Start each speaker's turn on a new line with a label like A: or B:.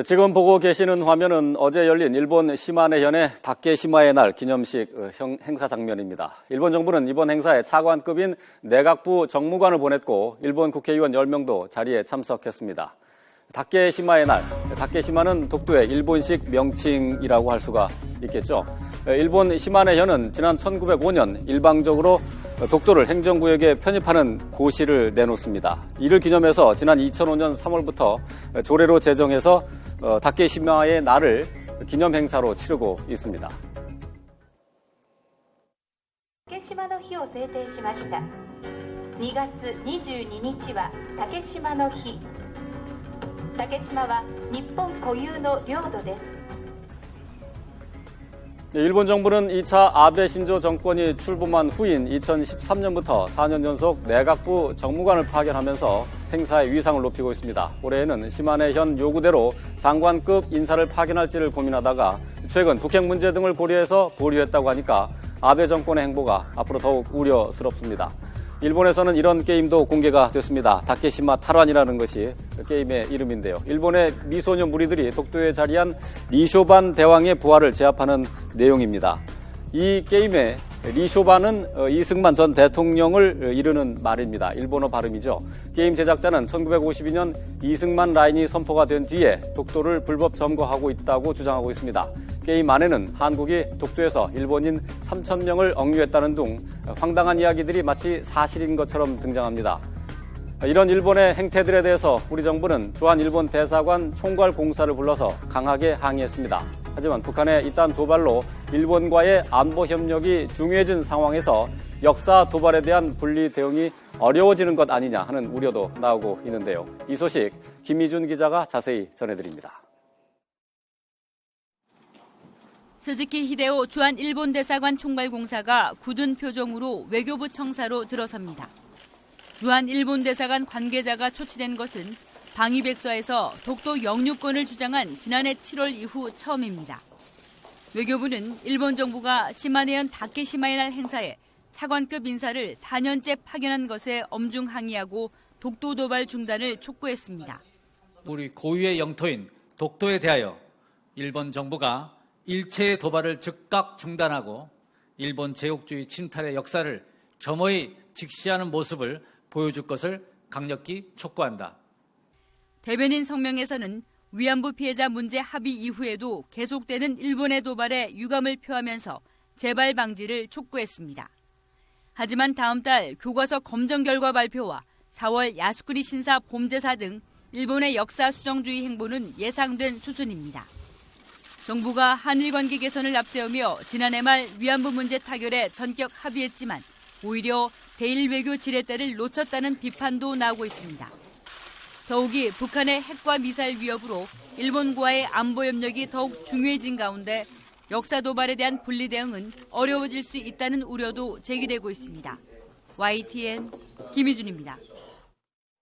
A: 지금 보고 계시는 화면은 어제 열린 일본 시마네현의 다케시마의 날 기념식 행사 장면입니다. 일본 정부는 이번 행사에 차관급인 내각부 정무관을 보냈고 일본 국회의원 10명도 자리에 참석했습니다. 다케시마의 날, 다케시마는 독도의 일본식 명칭이라고 할 수가 있겠죠. 일본 시마네현은 지난 1905년 일방적으로 독도를 행정구역에 편입하는 고시를 내놓습니다. 이를 기념해서 지난 2005년 3월부터 조례로 제정해서 다케시마의 날을 기념 행사로 치르고 있습니다.
B: 竹島の日を制定しました。2月22日は竹島の日。竹島は日本固有の領土です。
A: 일본 정부는 2차 아베 신조 정권이 출범한 후인 2013년부터 4년 연속 내각부 정무관을 파견하면서 행사의 위상을 높이고 있습니다. 올해에는 시마네현 요구대로 장관급 인사를 파견할지를 고민하다가 최근 북핵 문제 등을 고려해서 보류했다고 하니까 아베 정권의 행보가 앞으로 더욱 우려스럽습니다. 일본에서는 이런 게임도 공개가 됐습니다. 다케시마 탈환이라는 것이 게임의 이름인데요. 일본의 미소녀 무리들이 독도에 자리한 리쇼반 대왕의 부활을 제압하는 내용입니다. 이 게임의 리쇼반은 이승만 전 대통령을 이르는 말입니다. 일본어 발음이죠. 게임 제작자는 1952년 이승만 라인이 선포가 된 뒤에 독도를 불법 점거하고 있다고 주장하고 있습니다. 게임 안에는 한국이 독도에서 일본인 3,000명을 억류했다는 등 황당한 이야기들이 마치 사실인 것처럼 등장합니다. 이런 일본의 행태들에 대해서 우리 정부는 주한일본 대사관 총괄 공사를 불러서 강하게 항의했습니다. 하지만 북한의 이딴 도발로 일본과의 안보 협력이 중요해진 상황에서 역사 도발에 대한 분리 대응이 어려워지는 것 아니냐 하는 우려도 나오고 있는데요. 이 소식 김희준 기자가 자세히 전해드립니다.
C: 스즈키 히데오 주한일본 대사관 총괄공사가 굳은 표정으로 외교부 청사로 들어섭니다. 주한일본 대사관 관계자가 초치된 것은 방위백서에서 독도 영유권을 주장한 지난해 7월 이후 처음입니다. 외교부는 일본 정부가 시마네현 다케시마의 날 행사에 차관급 인사를 4년째 파견한 것에 엄중 항의하고 독도 도발 중단을 촉구했습니다.
D: 우리 고유의 영토인 독도에 대하여 일본 정부가 일체의 도발을 즉각 중단하고 일본 제국주의 침탈의 역사를 겸허히 직시하는 모습을 보여줄 것을 강력히 촉구한다.
C: 대변인 성명에서는 위안부 피해자 문제 합의 이후에도 계속되는 일본의 도발에 유감을 표하면서 재발 방지를 촉구했습니다. 하지만 다음 달 교과서 검정 결과 발표와 4월 야스쿠니 신사 봄제사 등 일본의 역사 수정주의 행보는 예상된 수준입니다. 정부가 한일 관계 개선을 앞세우며 지난해 말 위안부 문제 타결에 전격 합의했지만 오히려 대일 외교 지렛대를 놓쳤다는 비판도 나오고 있습니다. 더욱이 북한의 핵과 미사일 위협으로 일본과의 안보 협력이 더욱 중요해진 가운데 역사 도발에 대한 분리 대응은 어려워질 수 있다는 우려도 제기되고 있습니다. YTN 김희준입니다.